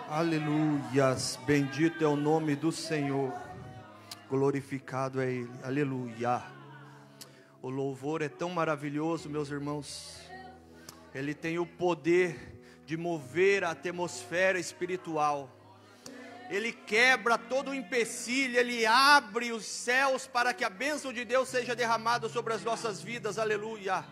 Aleluias, bendito é o nome do Senhor, glorificado é Ele, aleluia. O louvor é tão maravilhoso, meus irmãos, ele tem o poder de mover a atmosfera espiritual, ele quebra todo o empecilho, ele abre os céus para que a bênção de Deus seja derramada sobre as nossas vidas, aleluia.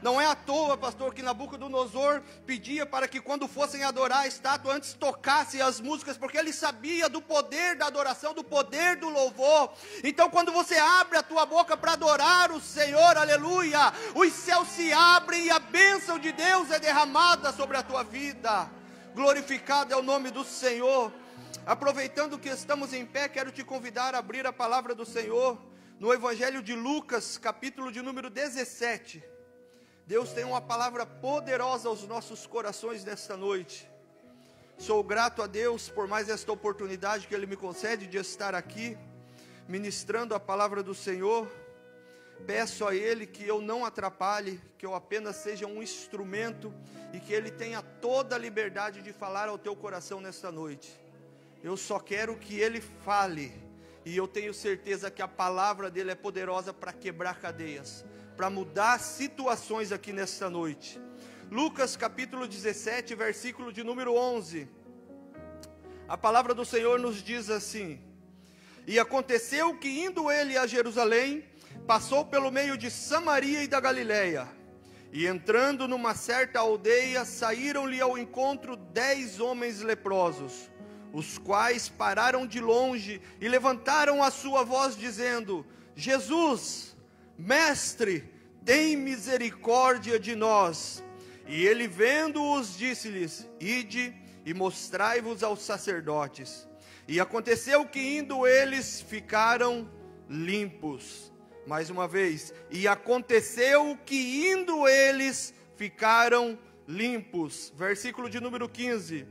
Não é à toa, pastor, que Nabucodonosor pedia para que quando fossem adorar a estátua, antes tocassem as músicas, porque ele sabia do poder da adoração, do poder do louvor. Então quando você abre a tua boca para adorar o Senhor, aleluia, os céus se abrem e a bênção de Deus é derramada sobre a tua vida. Glorificado é o nome do Senhor. Aproveitando que estamos em pé, quero te convidar a abrir a palavra do Senhor no Evangelho de Lucas, capítulo de número 17. Deus tem uma palavra poderosa aos nossos corações nesta noite. Sou grato a Deus por mais esta oportunidade que Ele me concede de estar aqui, ministrando a palavra do Senhor. Peço a Ele que eu não atrapalhe, que eu apenas seja um instrumento e que Ele tenha toda a liberdade de falar ao teu coração nesta noite. Eu só quero que Ele fale, e eu tenho certeza que a palavra dEle é poderosa para quebrar cadeias, para mudar situações aqui nesta noite. Lucas capítulo 17, versículo de número 11. A palavra do Senhor nos diz assim: E aconteceu que indo ele a Jerusalém, passou pelo meio de Samaria e da Galileia. E entrando numa certa aldeia, saíram-lhe ao encontro 10 homens leprosos, os quais pararam de longe e levantaram a sua voz dizendo: Jesus, Mestre, tem misericórdia de nós. E ele vendo-os disse-lhes: Ide e mostrai-vos aos sacerdotes. E aconteceu que indo eles ficaram limpos. Mais uma vez, e aconteceu que indo eles ficaram limpos. Versículo de número 15.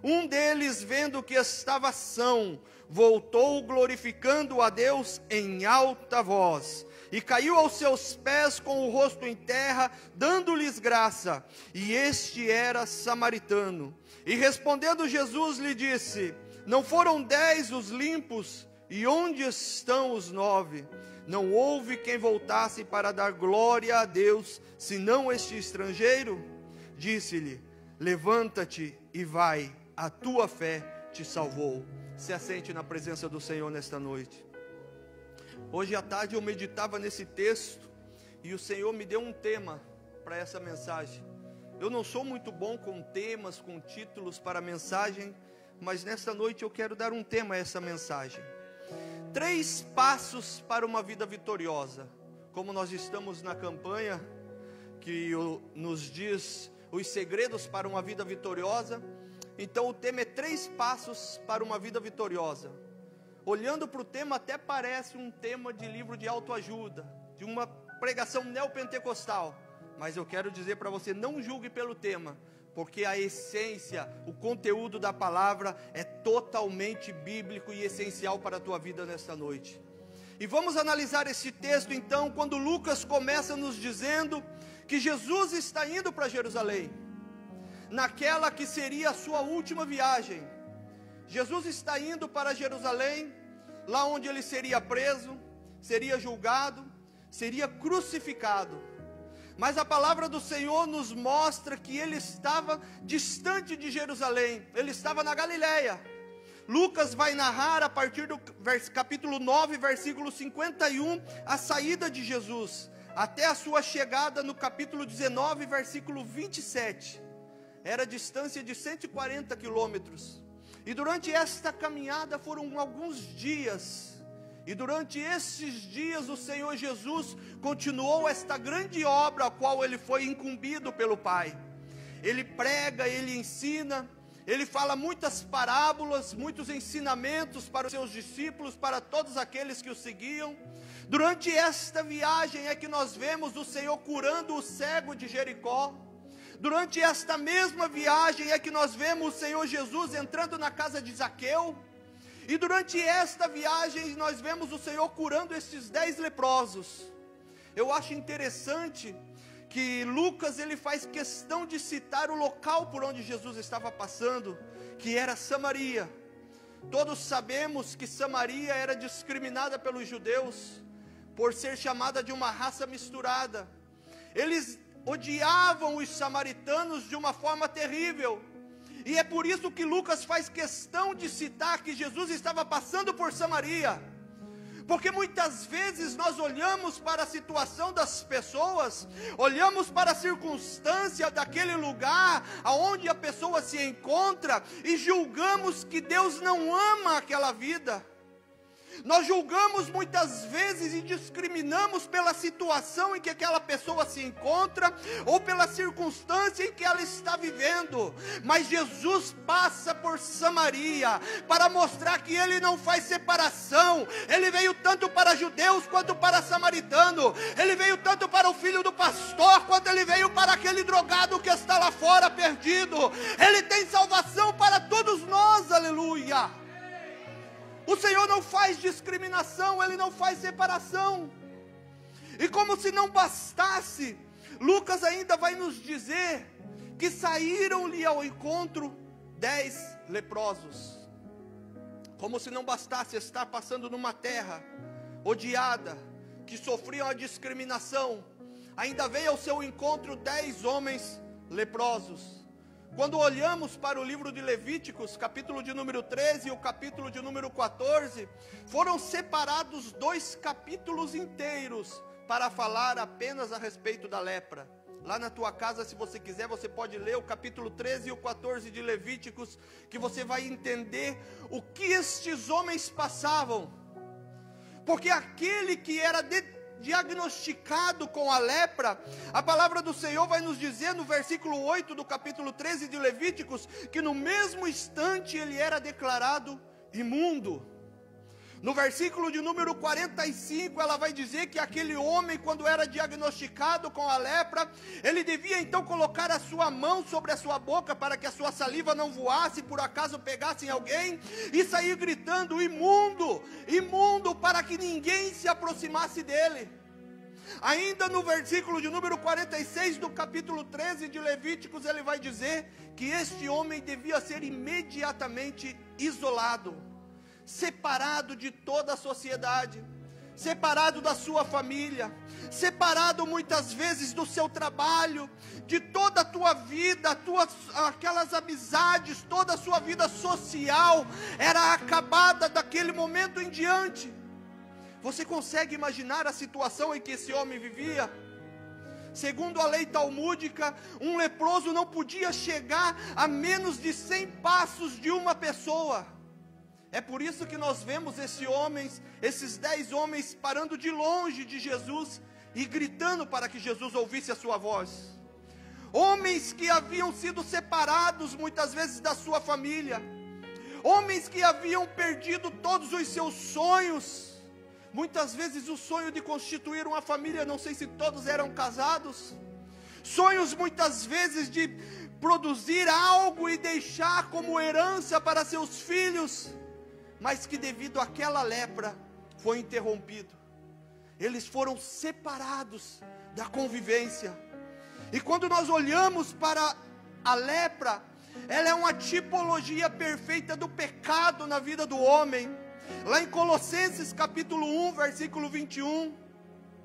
Um deles, vendo que estava são, voltou glorificando a Deus em alta voz, e caiu aos seus pés com o rosto em terra, dando-lhes graça. E este era samaritano. E respondendo Jesus lhe disse: Não foram 10 os limpos? E onde estão os 9? Não houve quem voltasse para dar glória a Deus, senão este estrangeiro? Disse-lhe: Levanta-te e vai, a tua fé te salvou. Se assente na presença do Senhor nesta noite. Hoje à tarde eu meditava nesse texto e o Senhor me deu um tema para essa mensagem. Eu não sou muito bom com temas, com títulos para a mensagem, mas nesta noite eu quero dar um tema a essa mensagem. 3 passos para uma vida vitoriosa. Como nós estamos na campanha que nos diz os segredos para uma vida vitoriosa, então o tema é 3 passos para uma vida vitoriosa. Olhando para o tema, até parece um tema de livro de autoajuda, de uma pregação neopentecostal. Mas eu quero dizer para você, não julgue pelo tema, porque a essência, o conteúdo da palavra é totalmente bíblico e essencial para a tua vida nesta noite. E vamos analisar esse texto então, quando Lucas começa nos dizendo que Jesus está indo para Jerusalém, naquela que seria a sua última viagem. Jesus está indo para Jerusalém, lá onde ele seria preso, seria julgado, seria crucificado. Mas a palavra do Senhor nos mostra que ele estava distante de Jerusalém, ele estava na Galileia. Lucas vai narrar a partir do capítulo 9, versículo 51, a saída de Jesus, até a sua chegada no capítulo 19, versículo 27. Era a distância de 140 quilômetros. E durante esta caminhada foram alguns dias. E durante esses dias o Senhor Jesus continuou esta grande obra a qual ele foi incumbido pelo Pai. Ele prega, ele ensina, ele fala muitas parábolas, muitos ensinamentos para os seus discípulos, para todos aqueles que o seguiam. Durante esta viagem é que nós vemos o Senhor curando o cego de Jericó. Durante esta mesma viagem é que nós vemos o Senhor Jesus entrando na casa de Zaqueu. E durante esta viagem nós vemos o Senhor curando esses 10 leprosos. Eu acho interessante que Lucas ele faz questão de citar o local por onde Jesus estava passando, que era Samaria. Todos sabemos que Samaria era discriminada pelos judeus, por ser chamada de uma raça misturada. Eles odiavam os samaritanos de uma forma terrível, e é por isso que Lucas faz questão de citar que Jesus estava passando por Samaria, porque muitas vezes nós olhamos para a situação das pessoas, olhamos para a circunstância daquele lugar aonde a pessoa se encontra, e julgamos que Deus não ama aquela vida. Nós julgamos muitas vezes e discriminamos pela situação em que aquela pessoa se encontra, ou pela circunstância em que ela está vivendo. Mas Jesus passa por Samaria, para mostrar que Ele não faz separação. Ele veio tanto para judeus, quanto para samaritano. Ele veio tanto para o filho do pastor, quanto Ele veio para aquele drogado que está lá fora perdido. Ele tem salvação para todos nós, aleluia. O Senhor não faz discriminação, Ele não faz separação. E como se não bastasse, Lucas ainda vai nos dizer que saíram-lhe ao encontro 10 leprosos. Como se não bastasse estar passando numa terra odiada, que sofriam a discriminação, ainda veio ao seu encontro 10 homens leprosos. Quando olhamos para o livro de Levíticos, capítulo de número 13 e o capítulo de número 14, foram separados 2 capítulos inteiros para falar apenas a respeito da lepra. Lá na tua casa, se você quiser, você pode ler o capítulo 13 e o 14 de Levíticos, que você vai entender o que estes homens passavam. Porque aquele que era diagnosticado com a lepra, a palavra do Senhor vai nos dizer no versículo 8 do capítulo 13 de Levíticos, que no mesmo instante ele era declarado imundo. No versículo de número 45, ela vai dizer que aquele homem, quando era diagnosticado com a lepra, ele devia então colocar a sua mão sobre a sua boca, para que a sua saliva não voasse, por acaso pegasse em alguém, e sair gritando, imundo, imundo, para que ninguém se aproximasse dele. Ainda no versículo de número 46 do capítulo 13 de Levíticos, ele vai dizer que este homem devia ser imediatamente isolado, separado de toda a sociedade, separado da sua família, separado muitas vezes do seu trabalho, de toda a tua vida, aquelas amizades, toda a sua vida social era acabada daquele momento em diante. Você consegue imaginar a situação em que esse homem vivia? Segundo a lei talmúdica, um leproso não podia chegar a menos de 100 passos de uma pessoa. É por isso que nós vemos esses 10 homens parando de longe de Jesus e gritando para que Jesus ouvisse a sua voz. Homens que haviam sido separados muitas vezes da sua família, homens que haviam perdido todos os seus sonhos, muitas vezes o sonho de constituir uma família, não sei se todos eram casados, sonhos muitas vezes de produzir algo e deixar como herança para seus filhos, mas que devido àquela lepra foi interrompido. Eles foram separados da convivência. E quando nós olhamos para a lepra, ela é uma tipologia perfeita do pecado na vida do homem. Lá em Colossenses capítulo 1, versículo 21,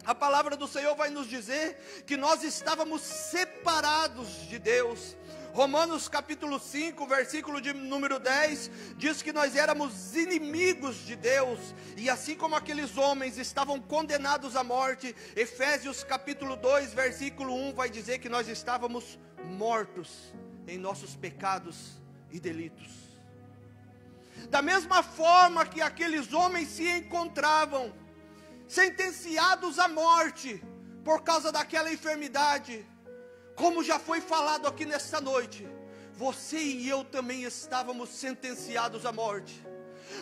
a palavra do Senhor vai nos dizer que nós estávamos separados de Deus. Romanos capítulo 5, versículo de número 10, diz que nós éramos inimigos de Deus, e assim como aqueles homens estavam condenados à morte, Efésios capítulo 2, versículo 1, vai dizer que nós estávamos mortos em nossos pecados e delitos. Da mesma forma que aqueles homens se encontravam, sentenciados à morte, por causa daquela enfermidade, como já foi falado aqui nesta noite, você e eu também estávamos sentenciados à morte.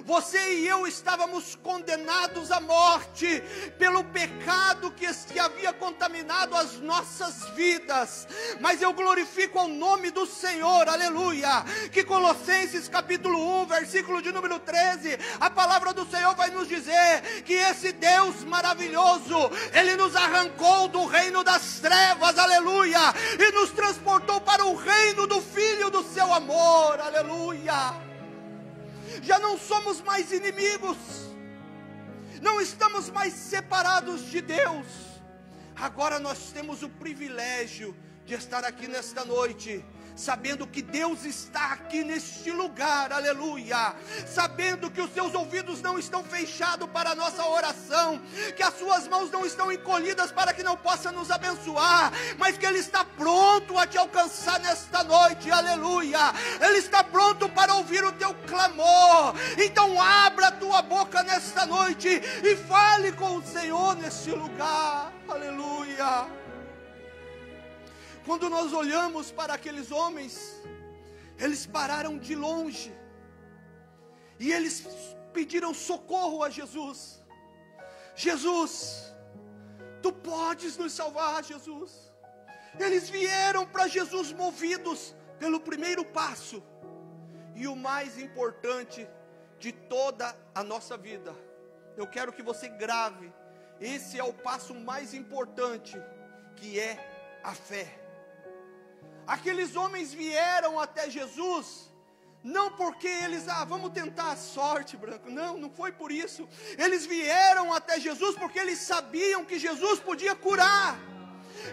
Você e eu estávamos condenados à morte pelo pecado que havia contaminado as nossas vidas. Mas eu glorifico ao nome do Senhor, aleluia. Que Colossenses capítulo 1, versículo de número 13, a palavra do Senhor vai nos dizer que esse Deus maravilhoso, Ele nos arrancou do reino das trevas, aleluia, e nos transportou para o reino do Filho do seu amor, aleluia. Já não somos mais inimigos, não estamos mais separados de Deus. Agora nós temos o privilégio de estar aqui nesta noite, sabendo que Deus está aqui neste lugar, aleluia, sabendo que os seus ouvidos não estão fechados para a nossa oração, que as suas mãos não estão encolhidas para que não possa nos abençoar, mas que Ele está pronto a te alcançar nesta noite, aleluia. Ele está pronto para ouvir o teu clamor. Então abra a tua boca nesta noite e fale com o Senhor neste lugar, aleluia. Quando nós olhamos para aqueles homens, eles pararam de longe e eles pediram socorro a Jesus. Jesus, Tu podes nos salvar, Jesus. Eles vieram para Jesus movidos pelo primeiro passo e o mais importante de toda a nossa vida. Eu quero que você grave, esse é o passo mais importante, que é a fé. Aqueles homens vieram até Jesus, não porque eles, vamos tentar a sorte, Branco, não foi por isso. Eles vieram até Jesus porque eles sabiam que Jesus podia curar.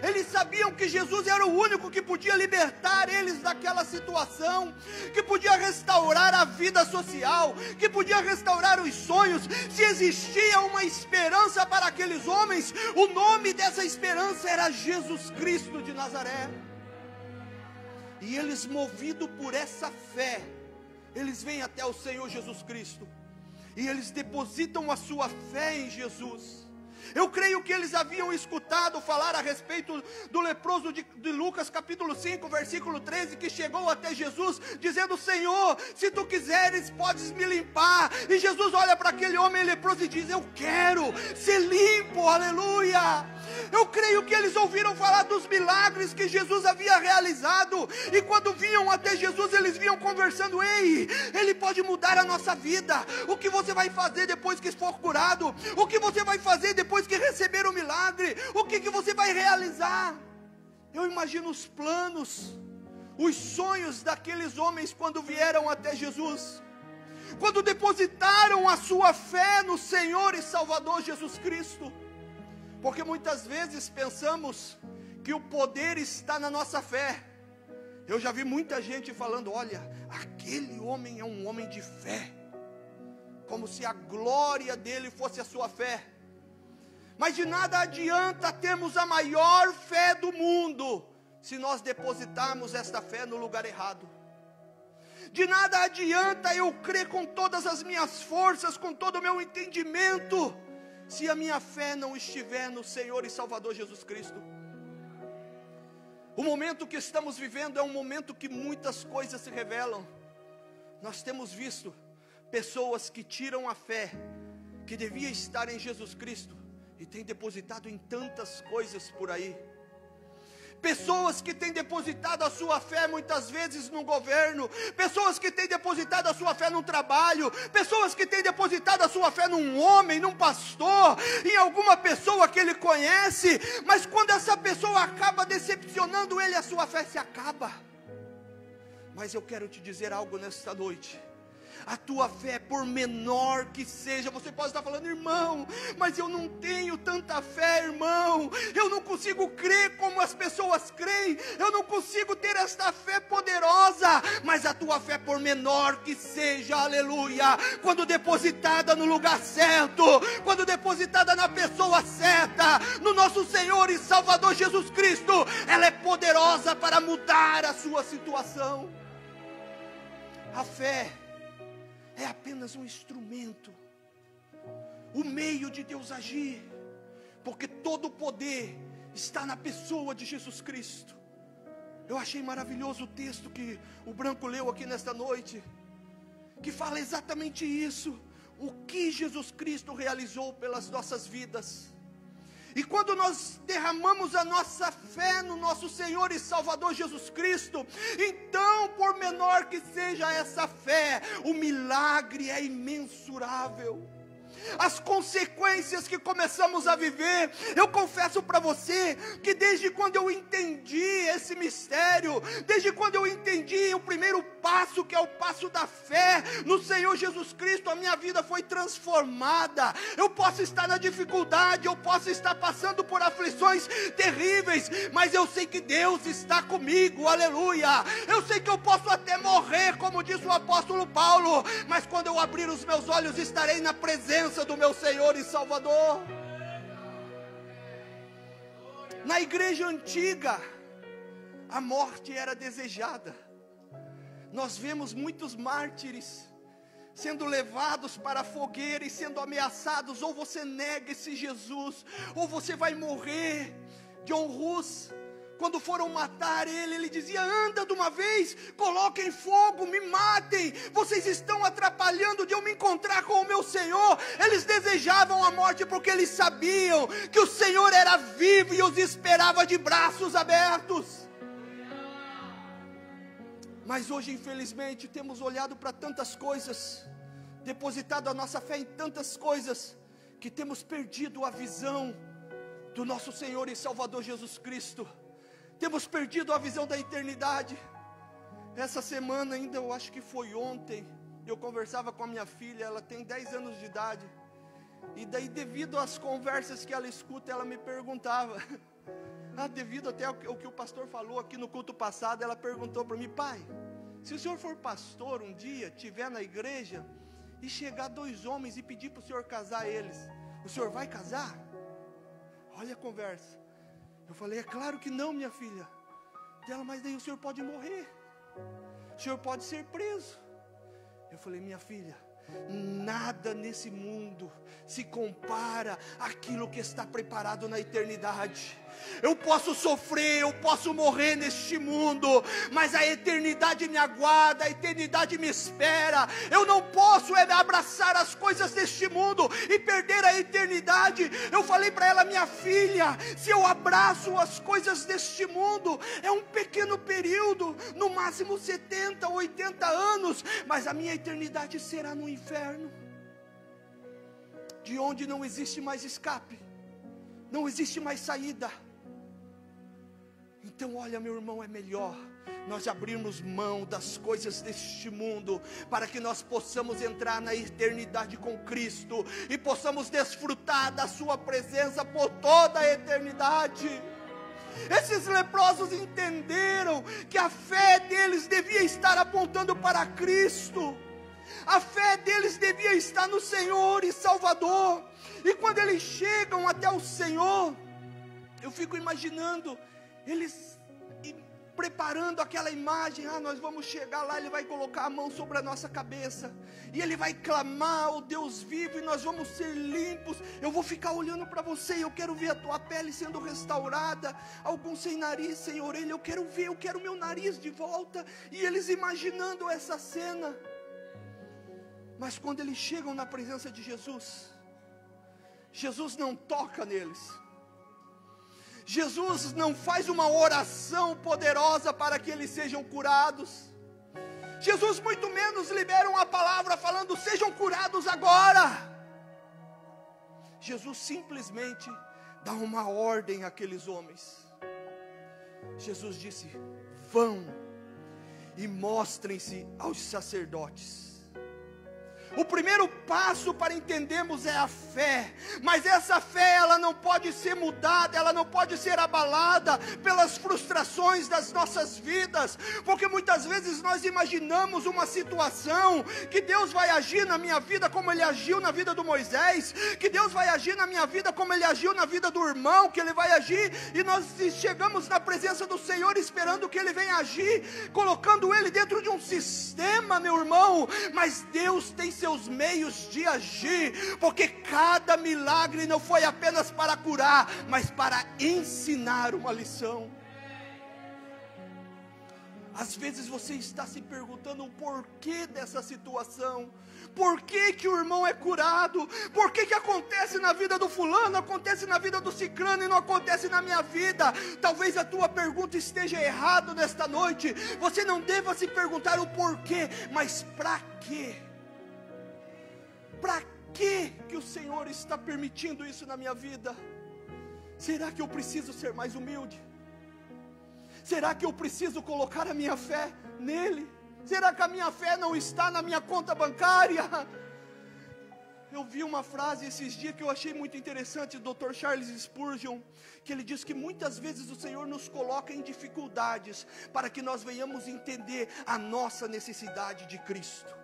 Eles sabiam que Jesus era o único que podia libertar eles daquela situação, que podia restaurar a vida social, que podia restaurar os sonhos. Se existia uma esperança para aqueles homens, o nome dessa esperança era Jesus Cristo de Nazaré. E eles, movidos por essa fé, eles vêm até o Senhor Jesus Cristo, e eles depositam a sua fé em Jesus. Eu creio que eles haviam escutado falar a respeito do leproso de Lucas capítulo 5, versículo 13, que chegou até Jesus, dizendo: Senhor, se Tu quiseres, podes me limpar. E Jesus olha para aquele homem leproso e diz: eu quero ser limpo, aleluia. Eu creio que eles ouviram falar dos milagres que Jesus havia realizado, e quando vinham até Jesus, eles vinham conversando: ei, Ele pode mudar a nossa vida. O que você vai fazer depois que for curado? O que você vai fazer depois que receber o milagre? O que você vai realizar? Eu imagino os planos, os sonhos daqueles homens quando vieram até Jesus, quando depositaram a sua fé no Senhor e Salvador Jesus Cristo. Porque muitas vezes pensamos que o poder está na nossa fé. Eu já vi muita gente falando: olha, aquele homem é um homem de fé, como se a glória dele fosse a sua fé. Mas de nada adianta termos a maior fé do mundo, se nós depositarmos esta fé no lugar errado. De nada adianta eu crer com todas as minhas forças, com todo o meu entendimento, se a minha fé não estiver no Senhor e Salvador Jesus Cristo. O momento que estamos vivendo é um momento que muitas coisas se revelam. Nós temos visto pessoas que tiram a fé que devia estar em Jesus Cristo e têm depositado em tantas coisas por aí. Pessoas que têm depositado a sua fé muitas vezes no governo, pessoas que têm depositado a sua fé no trabalho, pessoas que têm depositado a sua fé num homem, num pastor, em alguma pessoa que ele conhece, mas quando essa pessoa acaba decepcionando ele, a sua fé se acaba. Mas eu quero te dizer algo nesta noite: a tua fé, por menor que seja, você pode estar falando: irmão, mas eu não tenho tanta fé, irmão, eu não consigo crer como as pessoas creem, eu não consigo ter esta fé poderosa. Mas a tua fé, por menor que seja, aleluia, quando depositada no lugar certo, quando depositada na pessoa certa, no nosso Senhor e Salvador Jesus Cristo, ela é poderosa para mudar a sua situação. A fé é apenas um instrumento, o meio de Deus agir, porque todo o poder está na pessoa de Jesus Cristo. Eu achei maravilhoso o texto que o Branco leu aqui nesta noite. que fala exatamente isso, o que Jesus Cristo realizou pelas nossas vidas. E quando nós derramamos a nossa fé no nosso Senhor e Salvador Jesus Cristo, então, por menor que seja essa fé, o milagre é imensurável. As consequências que começamos a viver, eu confesso para você, que desde quando eu entendi esse mistério, desde quando eu entendi o primeiro passo, que é o passo da fé no Senhor Jesus Cristo, a minha vida foi transformada. Eu posso estar na dificuldade, eu posso estar passando por aflições terríveis, mas eu sei que Deus está comigo, aleluia. Eu sei que eu posso até morrer, como disse o apóstolo Paulo, mas quando eu abrir os meus olhos, estarei na presença do meu Senhor e Salvador. Na igreja antiga, a morte era desejada. Nós vemos muitos mártires sendo levados para a fogueira e sendo ameaçados: ou você nega esse Jesus, ou você vai morrer. John Hus, quando foram matar ele, ele dizia: anda de uma vez, coloquem fogo, me matem, vocês estão atrapalhando de eu me encontrar com o meu Senhor. Eles desejavam a morte porque eles sabiam que o Senhor era vivo e os esperava de braços abertos. Mas hoje, infelizmente, temos olhado para tantas coisas, depositado a nossa fé em tantas coisas, que temos perdido a visão do nosso Senhor e Salvador Jesus Cristo. Temos perdido a visão da eternidade. Essa semana ainda, eu acho que foi ontem, eu conversava com a minha filha, ela tem 10 anos de idade. E daí, devido às conversas que ela escuta, ela me perguntava, devido até ao que o pastor falou aqui no culto passado, ela perguntou para mim: pai, se o senhor for pastor um dia, estiver na igreja, e chegar 2 homens e pedir para o senhor casar eles, o senhor vai casar? Olha a conversa. Eu falei: é claro que não, minha filha. Ela: mas daí o senhor pode morrer, o senhor pode ser preso. Eu falei: minha filha, nada nesse mundo se compara àquilo que está preparado na eternidade. Eu posso sofrer, eu posso morrer neste mundo, mas a eternidade me aguarda, a eternidade me espera. Eu não posso abraçar as coisas deste mundo e perder a eternidade. Eu falei para ela: minha filha, se eu abraço as coisas deste mundo, é um pequeno período, no máximo 70, 80 anos, mas a minha eternidade será no inferno, de onde não existe mais escape, não existe mais saída. Então, olha, meu irmão, é melhor nós abrirmos mão das coisas deste mundo, para que nós possamos entrar na eternidade com Cristo, e possamos desfrutar da sua presença por toda a eternidade. Esses leprosos entenderam que a fé deles devia estar apontando para Cristo. A fé deles devia estar no Senhor e Salvador. E quando eles chegam até o Senhor, eu fico imaginando eles preparando aquela imagem: nós vamos chegar lá, Ele vai colocar a mão sobre a nossa cabeça, e Ele vai clamar o Deus vivo, e nós vamos ser limpos. Eu vou ficar olhando para você, e eu quero ver a tua pele sendo restaurada. Alguns sem nariz, sem orelha, eu quero ver, eu quero meu nariz de volta. E eles imaginando essa cena. Mas quando eles chegam na presença de Jesus, Jesus não toca neles. Jesus não faz uma oração poderosa para que eles sejam curados. Jesus muito menos libera uma palavra falando: sejam curados agora. Jesus simplesmente dá uma ordem àqueles homens. Jesus disse: vão e mostrem-se aos sacerdotes. O primeiro passo para entendermos é a fé, mas essa fé, ela não pode ser mudada, ela não pode ser abalada pelas frustrações das nossas vidas, porque muitas vezes nós imaginamos uma situação que Deus vai agir na minha vida como Ele agiu na vida do Moisés, que Deus vai agir na minha vida como Ele agiu na vida do irmão, que Ele vai agir, e nós chegamos na presença do Senhor esperando que Ele venha agir, colocando Ele dentro de um sistema, meu irmão. Mas Deus tem seus meios de agir, porque cada milagre não foi apenas para curar, mas para ensinar uma lição. Às vezes você está se perguntando o porquê dessa situação. Por que que o irmão é curado? Por que que acontece na vida do fulano, acontece na vida do cicrano e não acontece na minha vida? Talvez a tua pergunta esteja errada nesta noite. Você não deva se perguntar o porquê, mas para quê? Para que o Senhor está permitindo isso na minha vida? Será que eu preciso ser mais humilde? Será que eu preciso colocar a minha fé nele? Será que a minha fé não está na minha conta bancária? Eu vi uma frase esses dias que eu achei muito interessante, do Dr. Charles Spurgeon, que ele diz que muitas vezes o Senhor nos coloca em dificuldades, para que nós venhamos entender a nossa necessidade de Cristo.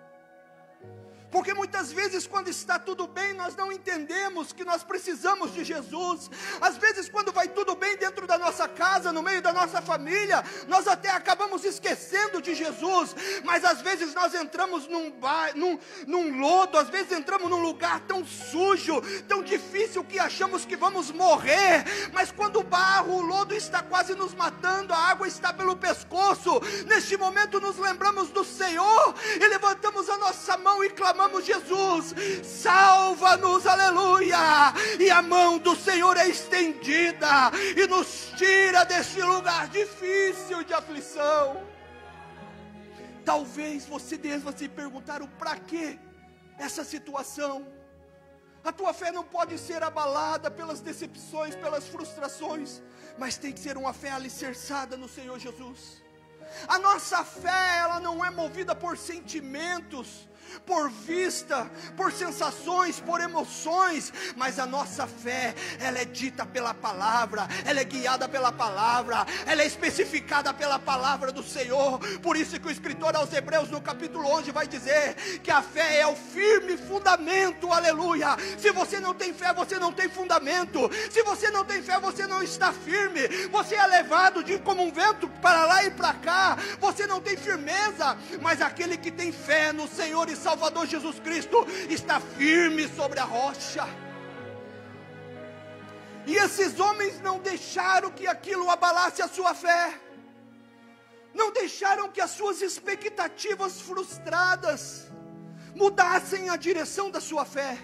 Porque muitas vezes quando está tudo bem, nós não entendemos que nós precisamos de Jesus. Às vezes quando vai tudo bem dentro da nossa casa, no meio da nossa família, nós até acabamos esquecendo de Jesus. Mas às vezes nós entramos num lodo, às vezes entramos num lugar tão sujo, tão difícil, que achamos que vamos morrer. Mas quando o barro, o lodo está quase nos matando, a água está pelo pescoço, neste momento nos lembramos do Senhor e levantamos a nossa mão e clamamos: Jesus, salva-nos, aleluia, e a mão do Senhor é estendida, e nos tira deste lugar difícil de aflição. Talvez você deva se perguntar o para quê essa situação. A tua fé não pode ser abalada pelas decepções, pelas frustrações, mas tem que ser uma fé alicerçada no Senhor Jesus. A nossa fé, ela não é movida por sentimentos, por vista, por sensações, por emoções, mas a nossa fé, ela é dita pela palavra, ela é guiada pela palavra, ela é especificada pela palavra do Senhor. Por isso que o escritor aos Hebreus, no capítulo 11, vai dizer que a fé é o firme fundamento, aleluia. Se você não tem fé, você não tem fundamento. Se você não tem fé, você não está firme. Você é levado como um vento para lá e para cá, você não tem firmeza. Mas aquele que tem fé no Senhor e Salvador Jesus Cristo está firme sobre a rocha. E esses homens não deixaram que aquilo abalasse a sua fé, não deixaram que as suas expectativas frustradas mudassem a direção da sua fé.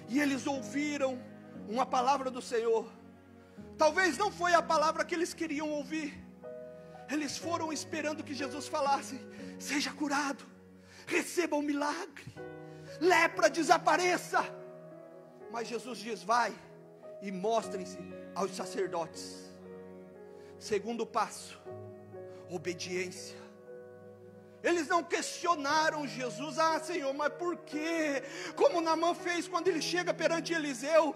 E eles ouviram uma palavra do Senhor. Talvez não foi a palavra que eles queriam ouvir. Eles foram esperando que Jesus falasse: seja curado, receba um milagre, lepra desapareça. Mas Jesus diz: vai e mostrem-se aos sacerdotes. Segundo passo, obediência. Eles não questionaram Jesus: ah, Senhor, mas por quê? Como Naamã fez quando ele chega perante Eliseu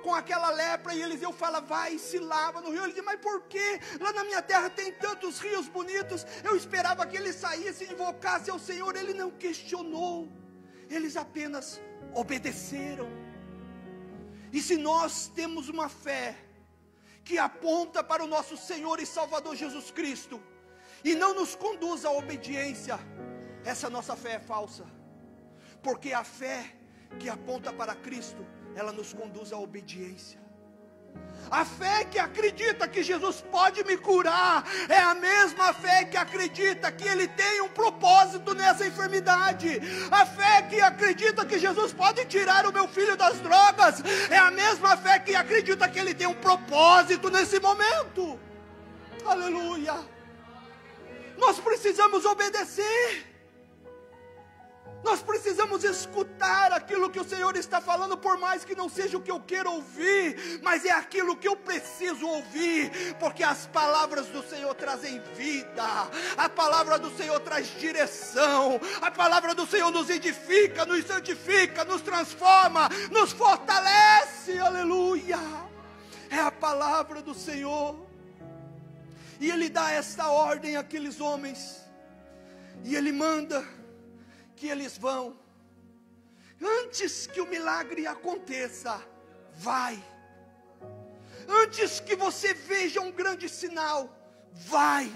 com aquela lepra, e Eliseu fala: vai e se lava no rio. Ele diz: mas por quê? Lá na minha terra tem tantos rios bonitos. Eu esperava que ele saísse e invocasse ao Senhor. Ele não questionou, eles apenas obedeceram. E se nós temos uma fé que aponta para o nosso Senhor e Salvador Jesus Cristo, e não nos conduz à obediência, essa nossa fé é falsa. Porque a fé que aponta para Cristo, ela nos conduz à obediência. A fé que acredita que Jesus pode me curar é a mesma fé que acredita que Ele tem um propósito nessa enfermidade. A fé que acredita que Jesus pode tirar o meu filho das drogas é a mesma fé que acredita que Ele tem um propósito nesse momento. Aleluia. Nós precisamos obedecer. Nós precisamos escutar aquilo que o Senhor está falando, por mais que não seja o que eu quero ouvir, mas é aquilo que eu preciso ouvir, porque as palavras do Senhor trazem vida, a palavra do Senhor traz direção, a palavra do Senhor nos edifica, nos santifica, nos transforma, nos fortalece, aleluia. É a palavra do Senhor. E Ele dá esta ordem àqueles homens, e Ele manda que eles vão. Antes que o milagre aconteça, vai. Antes que você veja um grande sinal, vai.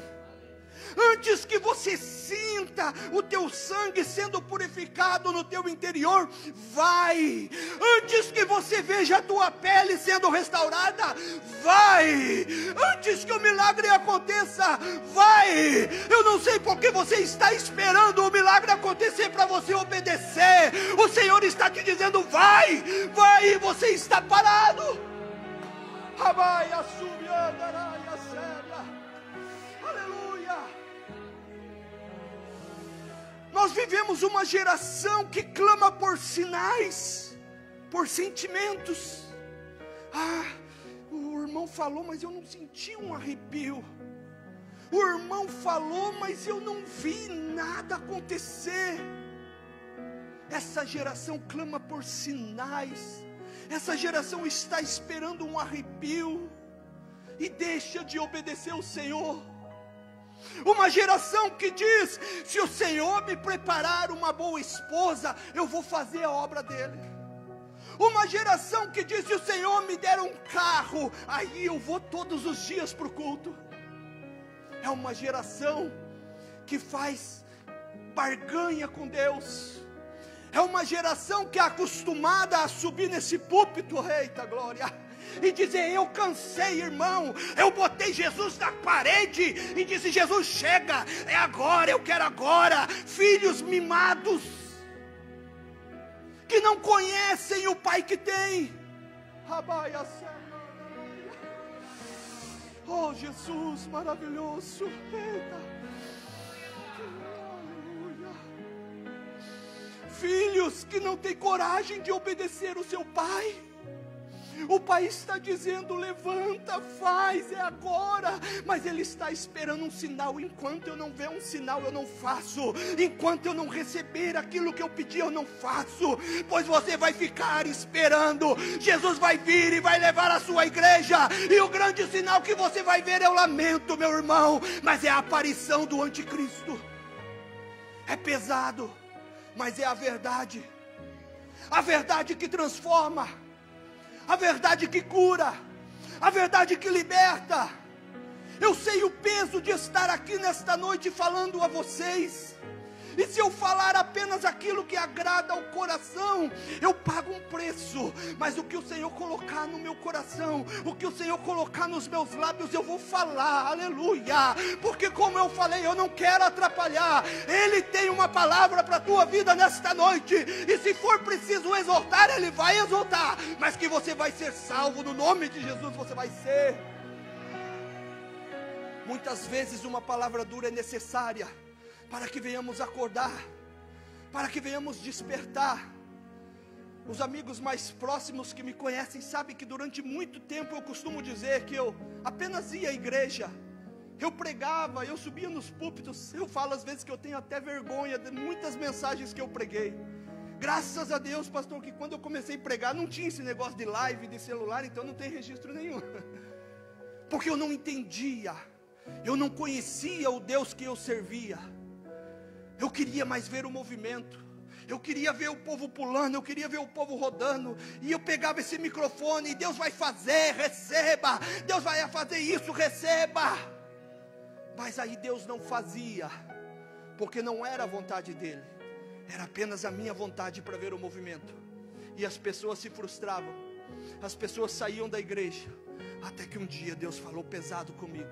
antes que você sinta o teu sangue sendo purificado no teu interior, vai. Antes que você veja a tua pele sendo restaurada, vai. Antes que o milagre aconteça, vai. Eu não sei porque você está esperando o milagre acontecer para você obedecer. O Senhor está te dizendo: vai, vai, e você está parado. Aleluia. Nós vivemos uma geração que clama por sinais, por sentimentos. O irmão falou, mas eu não senti um arrepio. O irmão falou, mas eu não vi nada acontecer. Essa geração clama por sinais. Essa geração está esperando um arrepio e deixa de obedecer o Senhor. Uma geração que diz: se o Senhor me preparar uma boa esposa, eu vou fazer a obra dele. Uma geração que diz: se o Senhor me der um carro, aí eu vou todos os dias para o culto. É uma geração que faz barganha com Deus. É uma geração que é acostumada a subir nesse púlpito, eita glória, e dizer: eu cansei, irmão, eu botei Jesus na parede e disse: Jesus, chega, é agora, eu quero agora. Filhos mimados, que não conhecem o pai que tem. Oh Jesus, maravilhoso. Eita. Filhos que não têm coragem de obedecer o seu pai. O pai está dizendo: levanta, faz, é agora. Mas ele está esperando um sinal. Enquanto eu não ver um sinal, eu não faço. Enquanto eu não receber aquilo que eu pedi, eu não faço. Pois você vai ficar esperando. Jesus vai vir e vai levar a sua igreja. E o grande sinal que você vai ver é o lamento, meu irmão. Mas é a aparição do anticristo. É pesado, mas é a verdade. A verdade que transforma. A verdade que cura. A verdade que liberta. Eu sei o peso de estar aqui nesta noite falando a vocês. E se eu falar apenas aquilo que agrada ao coração, eu pago um preço. Mas o que o Senhor colocar no meu coração, o que o Senhor colocar nos meus lábios, eu vou falar, aleluia. Porque como eu falei, eu não quero atrapalhar. Ele tem uma palavra para a tua vida nesta noite. E se for preciso exortar, Ele vai exortar. Mas que você vai ser salvo, no nome de Jesus você vai ser. Muitas vezes uma palavra dura é necessária para que venhamos acordar, para que venhamos despertar. Os amigos mais próximos que me conhecem sabem que durante muito tempo eu costumo dizer que eu apenas ia à igreja. Eu pregava, eu subia nos púlpitos. Eu falo às vezes que eu tenho até vergonha de muitas mensagens que eu preguei. Graças a Deus, pastor, que quando eu comecei a pregar não tinha esse negócio de live, de celular, então não tem registro nenhum. Porque eu não entendia, eu não conhecia o Deus que eu servia. Eu queria mais ver o movimento. Eu queria ver o povo pulando, eu queria ver o povo rodando. E eu pegava esse microfone e Deus vai fazer, receba. Deus vai fazer isso, receba. Mas aí Deus não fazia, porque não era a vontade dele. Era apenas a minha vontade para ver o movimento. E as pessoas se frustravam. As pessoas saíam da igreja. Até que um dia Deus falou pesado comigo.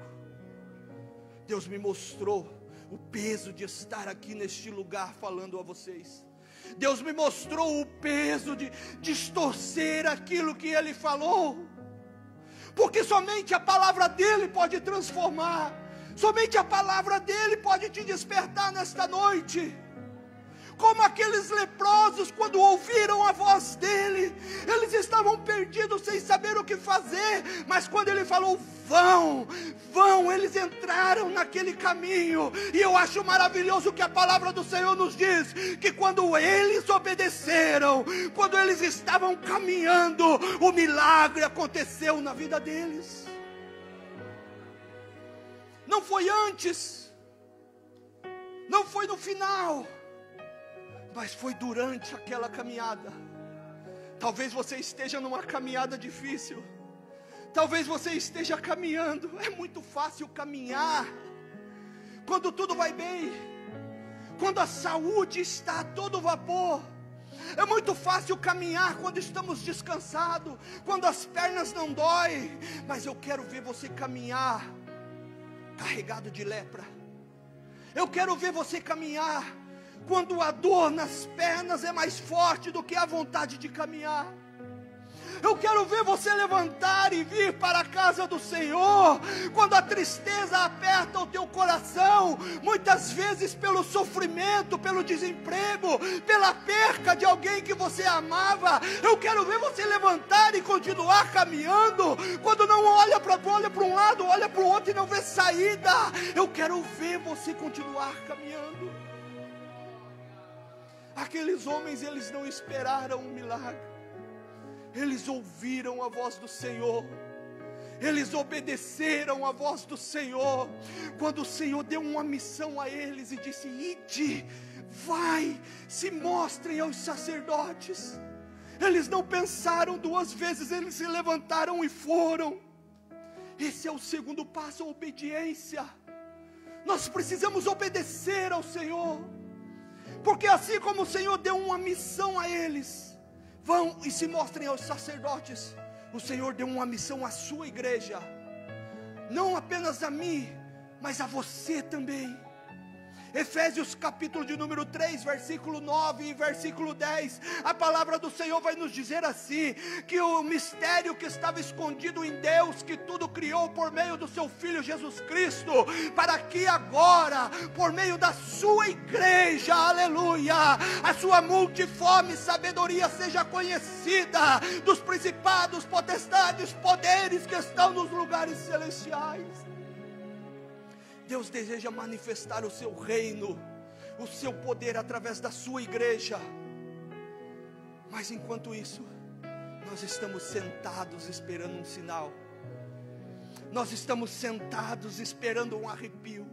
Deus me mostrou o peso de estar aqui neste lugar falando a vocês. Deus me mostrou o peso de distorcer aquilo que Ele falou. Porque somente a palavra dEle pode transformar. Somente a palavra dEle pode te despertar nesta noite. Como aqueles leprosos, quando ouviram a voz dele, eles estavam perdidos sem saber o que fazer. Mas quando ele falou, vão, eles entraram naquele caminho. E eu acho maravilhoso que a palavra do Senhor nos diz, que quando eles obedeceram, quando eles estavam caminhando, o milagre aconteceu na vida deles. Não foi antes, não foi no final, mas foi durante aquela caminhada. Talvez você esteja numa caminhada difícil. Talvez você esteja caminhando. É muito fácil caminhar quando tudo vai bem, quando a saúde está a todo vapor. É muito fácil caminhar quando estamos descansados, quando as pernas não doem, mas eu quero ver você caminhar carregado de lepra. Eu quero ver você caminhar quando a dor nas pernas é mais forte do que a vontade de caminhar. Eu quero ver você levantar e vir para a casa do Senhor, quando a tristeza aperta o teu coração, muitas vezes pelo sofrimento, pelo desemprego, pela perca de alguém que você amava. Eu quero ver você levantar e continuar caminhando, quando não olha para um lado, olha para o outro e não vê saída. Eu quero ver você continuar caminhando. Aqueles homens, eles não esperaram um milagre. Eles ouviram a voz do Senhor, eles obedeceram a voz do Senhor, quando o Senhor deu uma missão a eles e disse: ide, vai, se mostrem aos sacerdotes. Eles não pensaram duas vezes, eles se levantaram e foram. Esse é o segundo passo, a obediência. Nós precisamos obedecer ao Senhor, porque assim como o Senhor deu uma missão a eles, vão e se mostrem aos sacerdotes, o Senhor deu uma missão à sua igreja, não apenas a mim, mas a você também. Efésios capítulo de número 3, versículo 9 e versículo 10, a palavra do Senhor vai nos dizer assim, que o mistério que estava escondido em Deus, que tudo criou por meio do seu Filho Jesus Cristo, para que agora, por meio da sua igreja, aleluia, a sua multiforme sabedoria seja conhecida, dos principados, potestades, poderes que estão nos lugares celestiais. Deus deseja manifestar o seu reino, o seu poder através da sua igreja. Mas enquanto isso, nós estamos sentados esperando um sinal. Nós estamos sentados esperando um arrepio.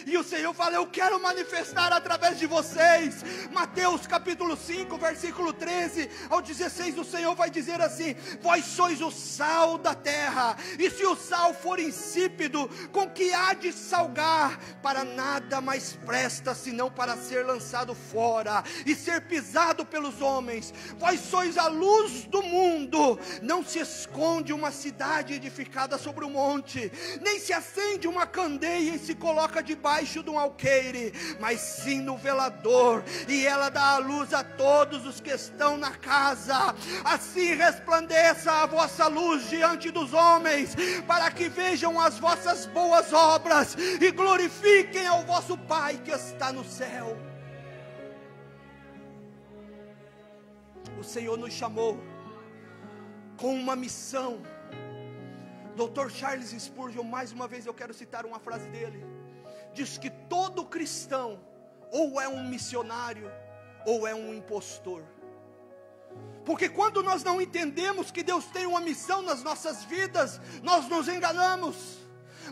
E o Senhor fala: eu quero manifestar através de vocês. Mateus capítulo 5, versículo 13 ao 16, o Senhor vai dizer assim: vós sois o sal da terra, e se o sal for insípido, com que há de salgar? Para nada mais presta, senão para ser lançado fora, e ser pisado pelos homens. Vós sois a luz do mundo. Não se esconde uma cidade edificada sobre um monte, nem se acende uma candeia e se coloca debaixo de um alqueire, mas sim no velador, e ela dá a luz a todos os que estão na casa. Assim resplandeça a vossa luz diante dos homens, para que vejam as vossas boas obras e glorifiquem ao vosso Pai que está no céu. O Senhor nos chamou com uma missão. Dr. Charles Spurgeon, mais uma vez eu quero citar uma frase dele, diz que todo cristão ou é um missionário ou é um impostor. Porque quando nós não entendemos que Deus tem uma missão nas nossas vidas, nós nos enganamos.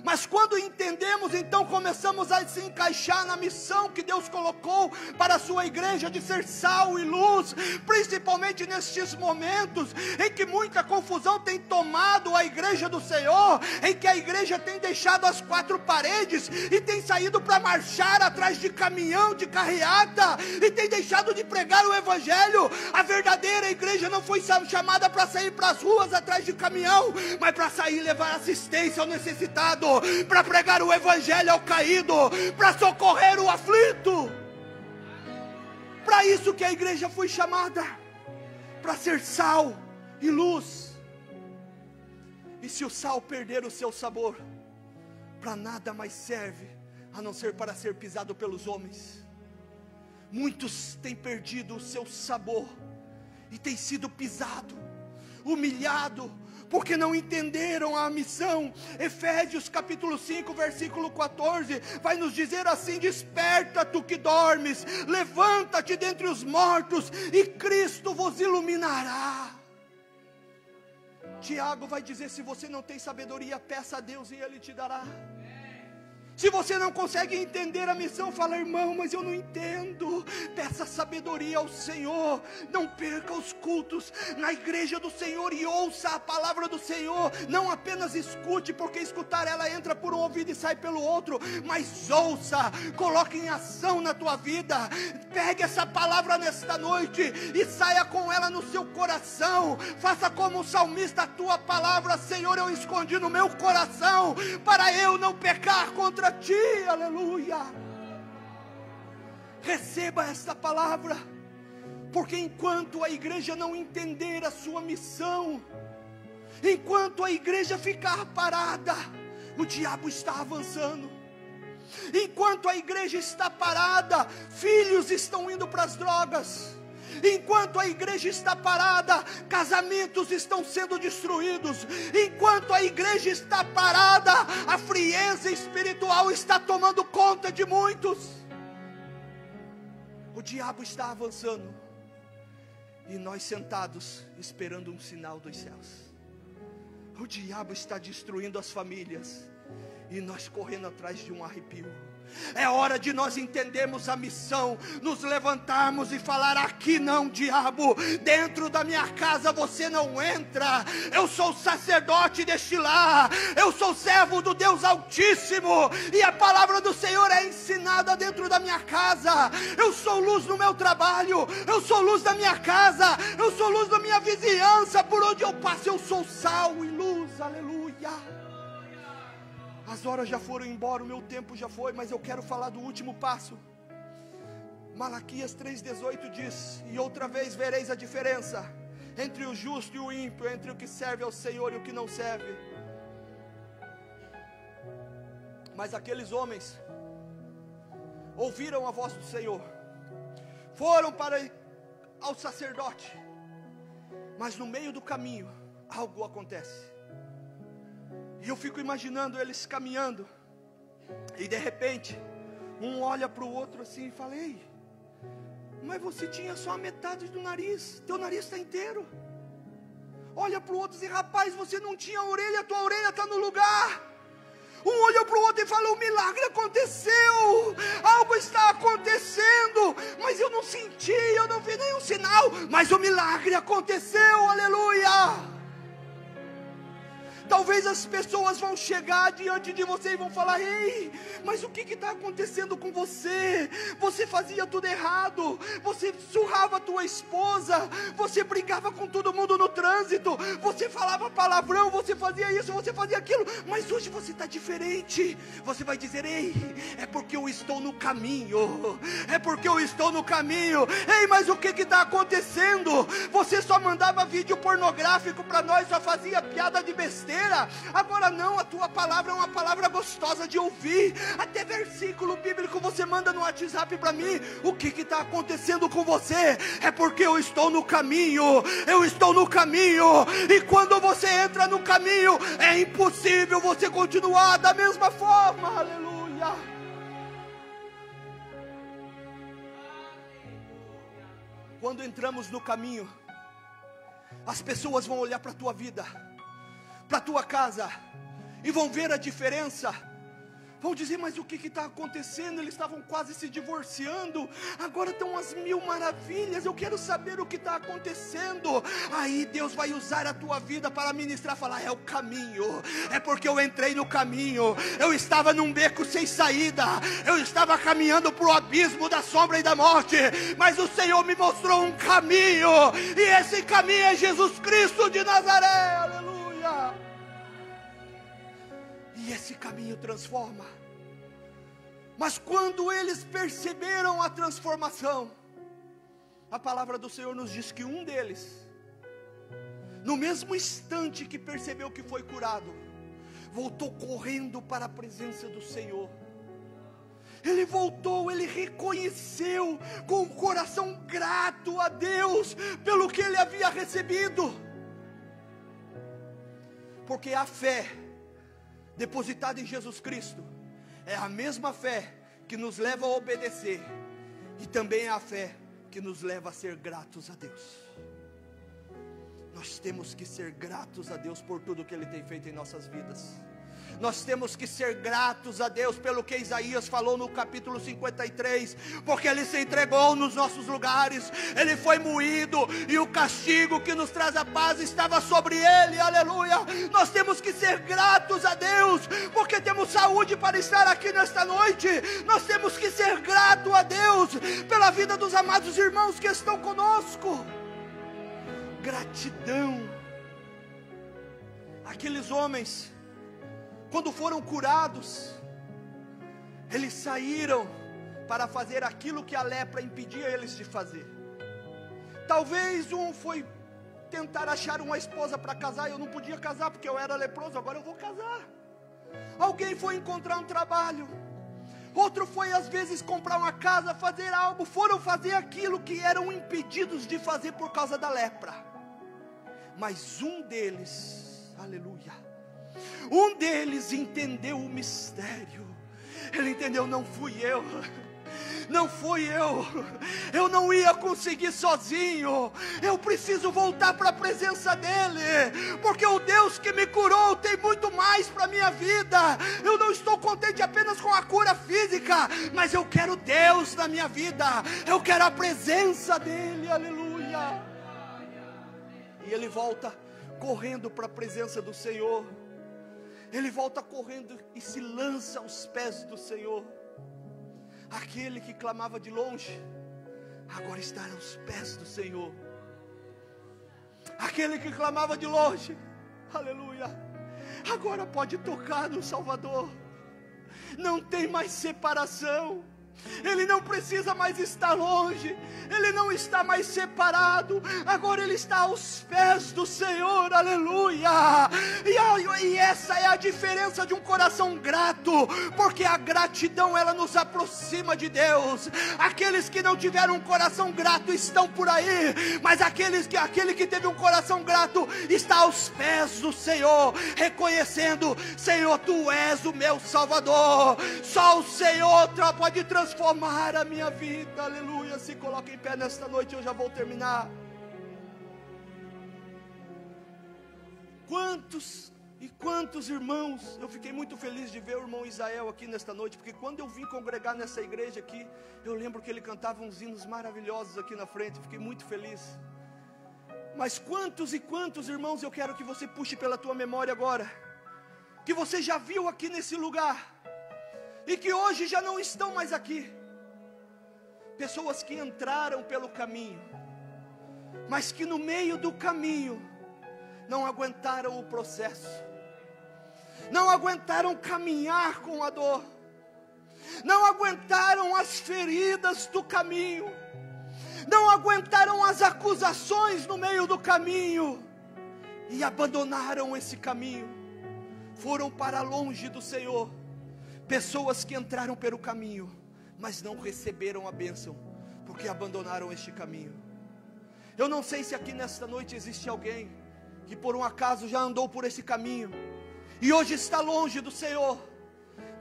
Mas quando entendemos, então começamos a se encaixar na missão que Deus colocou para a sua igreja, de ser sal e luz, principalmente nestes momentos em que muita confusão tem tomado a igreja do Senhor, em que a igreja tem deixado as quatro paredes e tem saído para marchar atrás de caminhão, de carreata, e tem deixado de pregar o evangelho. A verdadeira igreja não foi chamada para sair para as ruas atrás de caminhão, mas para sair e levar assistência ao necessitado, para pregar o evangelho ao caído, para socorrer o aflito. Para isso que a igreja foi chamada, para ser sal e luz. E se o sal perder o seu sabor, para nada mais serve, a não ser para ser pisado pelos homens. Muitos têm perdido o seu sabor e têm sido pisado, humilhado, porque não entenderam a missão. Efésios capítulo 5, versículo 14, vai nos dizer assim: desperta tu que dormes, levanta-te dentre os mortos, e Cristo vos iluminará. Tiago vai dizer: se você não tem sabedoria, peça a Deus e Ele te dará. Se você não consegue entender a missão, fala: irmão, mas eu não entendo. Peça sabedoria ao Senhor. Não perca os cultos na igreja do Senhor e ouça a palavra do Senhor. Não apenas escute, porque escutar ela entra por um ouvido e sai pelo outro. Mas ouça, coloque em ação na tua vida. Pegue essa palavra nesta noite e saia com ela no seu coração. Faça como o salmista: a tua palavra, Senhor, eu escondi no meu coração, para eu não pecar contra ti. Aleluia. Receba esta palavra, porque enquanto a igreja não entender a sua missão, enquanto a igreja ficar parada, o diabo está avançando. Enquanto a igreja está parada, filhos estão indo para as drogas. Enquanto a igreja está parada, casamentos estão sendo destruídos. Enquanto a igreja está parada, a frieza espiritual está tomando conta de muitos. O diabo está avançando e nós sentados esperando um sinal dos céus. O diabo está destruindo as famílias e nós correndo atrás de um arrepio. É hora de nós entendermos a missão, nos levantarmos e falar: aqui não, diabo, dentro da minha casa você não entra. Eu sou sacerdote deste lar, eu sou servo do Deus Altíssimo, e a palavra do Senhor é ensinada dentro da minha casa. Eu sou luz no meu trabalho, eu sou luz da minha casa, eu sou luz da minha vizinhança, por onde eu passo eu sou sal e luz. Aleluia. As horas já foram embora, o meu tempo já foi, mas eu quero falar do último passo. Malaquias 3,18 diz: e outra vez vereis a diferença entre o justo e o ímpio, entre o que serve ao Senhor e o que não serve. Mas aqueles homens ouviram a voz do Senhor, foram ao sacerdote, mas no meio do caminho algo acontece. E eu fico imaginando eles caminhando, e de repente um olha para o outro assim e fala: ei, mas você tinha só a metade do nariz, teu nariz está inteiro. Olha para o outro e diz: rapaz, você não tinha orelha, tua orelha está no lugar. Um olhou para o outro e falou: o milagre aconteceu, algo está acontecendo, mas eu não senti, eu não vi nenhum sinal, mas o milagre aconteceu. Aleluia. Talvez as pessoas vão chegar diante de você e vão falar: ei, mas o que está acontecendo com você? Você fazia tudo errado, você surrava a tua esposa, você brigava com todo mundo no trânsito, você falava palavrão, você fazia isso, você fazia aquilo, mas hoje você está diferente. Você vai dizer: ei, é porque eu estou no caminho, é porque eu estou no caminho. Ei, mas o que está acontecendo? Você só mandava vídeo pornográfico para nós, só fazia piada de besteira. Agora não, a tua palavra é uma palavra gostosa de ouvir. Até versículo bíblico você manda no WhatsApp para mim. O que está acontecendo com você? É porque eu estou no caminho, eu estou no caminho. E quando você entra no caminho, é impossível você continuar da mesma forma. Aleluia. Quando entramos no caminho, as pessoas vão olhar para a tua vida, para a tua casa, e vão ver a diferença. Vão dizer: mas o que está acontecendo? Eles estavam quase se divorciando, agora estão às mil maravilhas. Eu quero saber o que está acontecendo. Aí Deus vai usar a tua vida para ministrar, falar: é o caminho, é porque eu entrei no caminho. Eu estava num beco sem saída, eu estava caminhando para o abismo da sombra e da morte, mas o Senhor me mostrou um caminho, e esse caminho é Jesus Cristo de Nazaré. Aleluia. E esse caminho transforma. Mas quando eles perceberam a transformação, a palavra do Senhor nos diz que um deles, no mesmo instante que percebeu que foi curado, voltou correndo para a presença do Senhor. Ele voltou, ele reconheceu com o coração grato a Deus pelo que ele havia recebido. Porque a fé depositada em Jesus Cristo é a mesma fé que nos leva a obedecer, e também é a fé que nos leva a ser gratos a Deus. Nós temos que ser gratos a Deus por tudo que Ele tem feito em nossas vidas. Nós temos que ser gratos a Deus pelo que Isaías falou no capítulo 53, porque Ele se entregou nos nossos lugares, Ele foi moído, e o castigo que nos traz a paz estava sobre Ele, aleluia. Nós temos que ser gratos a Deus, porque temos saúde para estar aqui nesta noite. Nós temos que ser gratos a Deus, pela vida dos amados irmãos que estão conosco. Gratidão. Aqueles homens, quando foram curados, eles saíram para fazer aquilo que a lepra impedia eles de fazer. Talvez um foi tentar achar uma esposa para casar, eu não podia casar porque eu era leproso, agora eu vou casar. Alguém foi encontrar um trabalho, outro foi às vezes comprar uma casa, fazer algo, foram fazer aquilo que eram impedidos de fazer por causa da lepra. Mas um deles, aleluia, um deles entendeu o mistério. Ele entendeu: não fui eu, não fui eu não ia conseguir sozinho, eu preciso voltar para a presença dEle, porque o Deus que me curou tem muito mais para a minha vida. Eu não estou contente apenas com a cura física, mas eu quero Deus na minha vida, eu quero a presença dEle, aleluia. E ele volta correndo para a presença do Senhor. Ele volta correndo e se lança aos pés do Senhor. Aquele que clamava de longe, agora está aos pés do Senhor. Aquele que clamava de longe, aleluia, agora pode tocar no Salvador. Não tem mais separação. Ele não precisa mais estar longe, ele não está mais separado, agora ele está aos pés do Senhor, aleluia. E essa é a diferença de um coração grato, porque a gratidão ela nos aproxima de Deus. Aqueles que não tiveram um coração grato estão por aí, mas aquele que teve um coração grato está aos pés do Senhor, reconhecendo: Senhor, Tu és o meu Salvador, só o Senhor pode transformar a minha vida, aleluia. Se coloque em pé nesta noite, eu já vou terminar. Quantos irmãos, eu fiquei muito feliz de ver o irmão Isael aqui nesta noite, porque quando eu vim congregar nessa igreja aqui, eu lembro que ele cantava uns hinos maravilhosos aqui na frente, fiquei muito feliz. Mas quantos e quantos irmãos eu quero que você puxe pela tua memória agora, que você já viu aqui nesse lugar, e que hoje já não estão mais aqui. Pessoas que entraram pelo caminho, mas que no meio do caminho não aguentaram o processo, não aguentaram caminhar com a dor, não aguentaram as feridas do caminho, não aguentaram as acusações no meio do caminho, e abandonaram esse caminho, foram para longe do Senhor. Pessoas que entraram pelo caminho, mas não receberam a bênção, porque abandonaram este caminho. Eu não sei se aqui nesta noite existe alguém que por um acaso já andou por esse caminho, e hoje está longe do Senhor,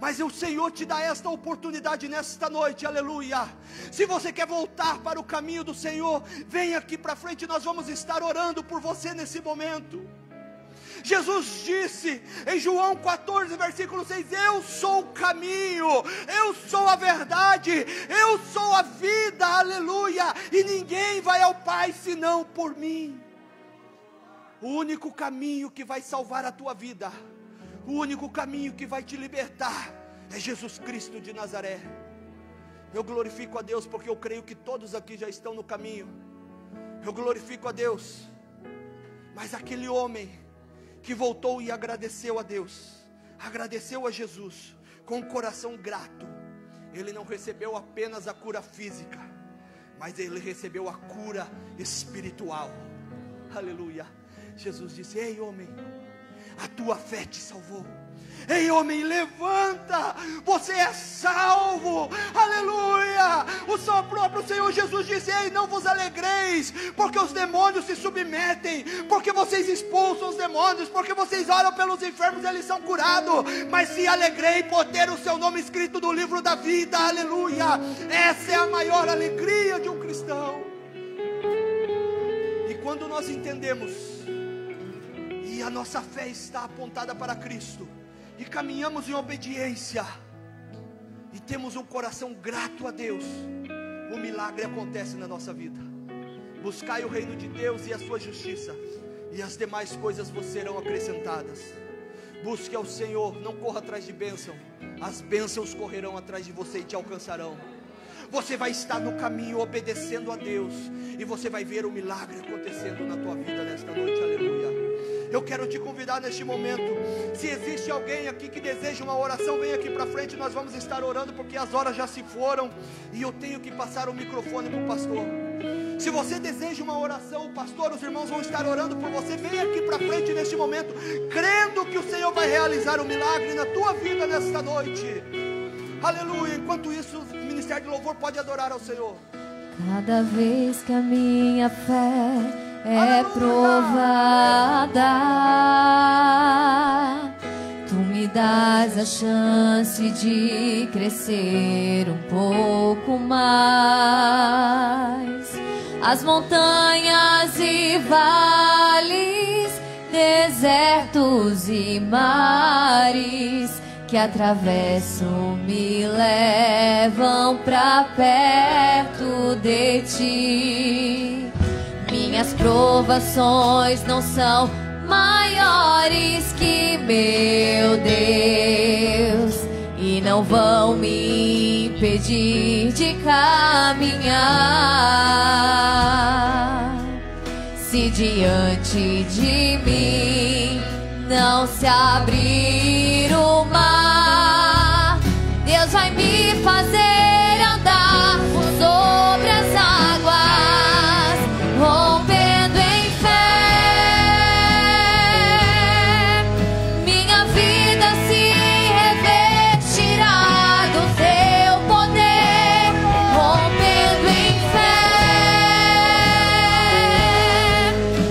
mas o Senhor te dá esta oportunidade nesta noite, aleluia. Se você quer voltar para o caminho do Senhor, vem aqui para frente, nós vamos estar orando por você nesse momento. Jesus disse em João 14, versículo 6, eu sou o caminho, eu sou a verdade, eu sou a vida, aleluia, e ninguém vai ao Pai senão por mim. O único caminho que vai salvar a tua vida, o único caminho que vai te libertar, é Jesus Cristo de Nazaré. Eu glorifico a Deus, porque eu creio que todos aqui já estão no caminho. Eu glorifico a Deus. Mas aquele homem que voltou e agradeceu a Deus, agradeceu a Jesus, com um coração grato, ele não recebeu apenas a cura física, mas ele recebeu a cura espiritual, aleluia. Jesus disse: ei homem, a tua fé te salvou. Ei homem, levanta, você é salvo, aleluia. O seu próprio Senhor Jesus disse: ei, não vos alegreis, porque os demônios se submetem, porque vocês expulsam os demônios, porque vocês oram pelos enfermos, eles são curados, mas se alegrei por ter o seu nome escrito no livro da vida, aleluia. Essa é a maior alegria de um cristão. E quando nós entendemos, e a nossa fé está apontada para Cristo, e caminhamos em obediência, e temos um coração grato a Deus, o milagre acontece na nossa vida. Buscai o reino de Deus e a sua justiça, e as demais coisas vos serão acrescentadas. Busque ao Senhor, não corra atrás de bênção, as bênçãos correrão atrás de você e te alcançarão. Você vai estar no caminho obedecendo a Deus, e você vai ver o milagre acontecendo na tua vida nesta noite, aleluia. Eu quero te convidar neste momento, se existe alguém aqui que deseja uma oração, vem aqui para frente, nós vamos estar orando, porque as horas já se foram, e eu tenho que passar o microfone para o pastor. Se você deseja uma oração, o pastor, os irmãos vão estar orando por você, vem aqui para frente neste momento, crendo que o Senhor vai realizar o milagre na tua vida nesta noite, aleluia. Enquanto isso, o Ministério de Louvor pode adorar ao Senhor. Cada vez que a minha fé é provada, tu me dás a chance de crescer um pouco mais. As montanhas e vales, desertos e mares que atravesso me levam pra perto de ti. Minhas provações não são maiores que meu Deus, e não vão me impedir de caminhar. Se diante de mim não se abrir o mar, Deus vai me fazer andar sobre as águas, rompendo em fé. Minha vida se revestirá do teu poder, rompendo em fé.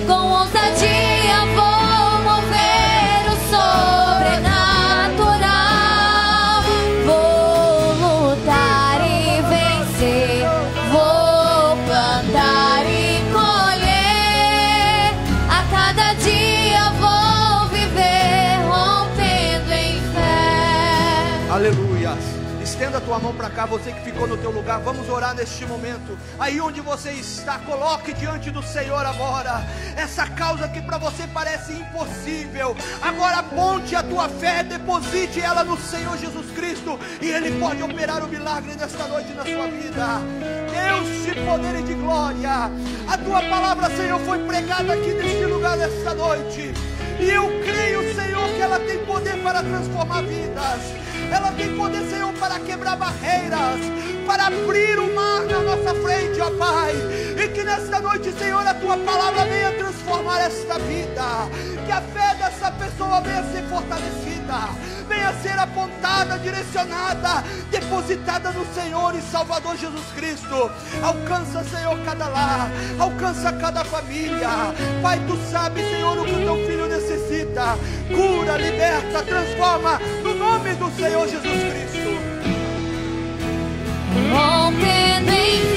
Com ousadia vou mover o sobrenatural. Vou lutar e vencer, vou plantar e colher. A cada dia vou viver rompendo em fé. Aleluia. Estenda a tua mão para cá, você que ficou no teu lugar, vamos orar neste momento. Aí onde você está, coloque diante do Senhor agora essa causa que para você parece impossível. Agora aponte a tua fé, deposite ela no Senhor Jesus Cristo, e Ele pode operar o milagre nesta noite na sua vida. Deus de poder e de glória, a tua palavra, Senhor, foi pregada aqui neste lugar nesta noite, e eu creio, Senhor, que ela tem poder para transformar vidas. Ela tem poder, Senhor, para quebrar barreiras, para abrir o mar na nossa frente, ó Pai. E que nesta noite, Senhor, a tua palavra venha transformar esta vida. Que a fé dessa pessoa venha ser fortalecida, venha ser apontada, direcionada, depositada no Senhor e Salvador Jesus Cristo. Alcança, Senhor, cada lar, alcança cada família. Pai, tu sabes, Senhor, o que o teu filho necessita. Cura, liberta, transforma, no nome do Senhor Jesus Cristo. Rompendo em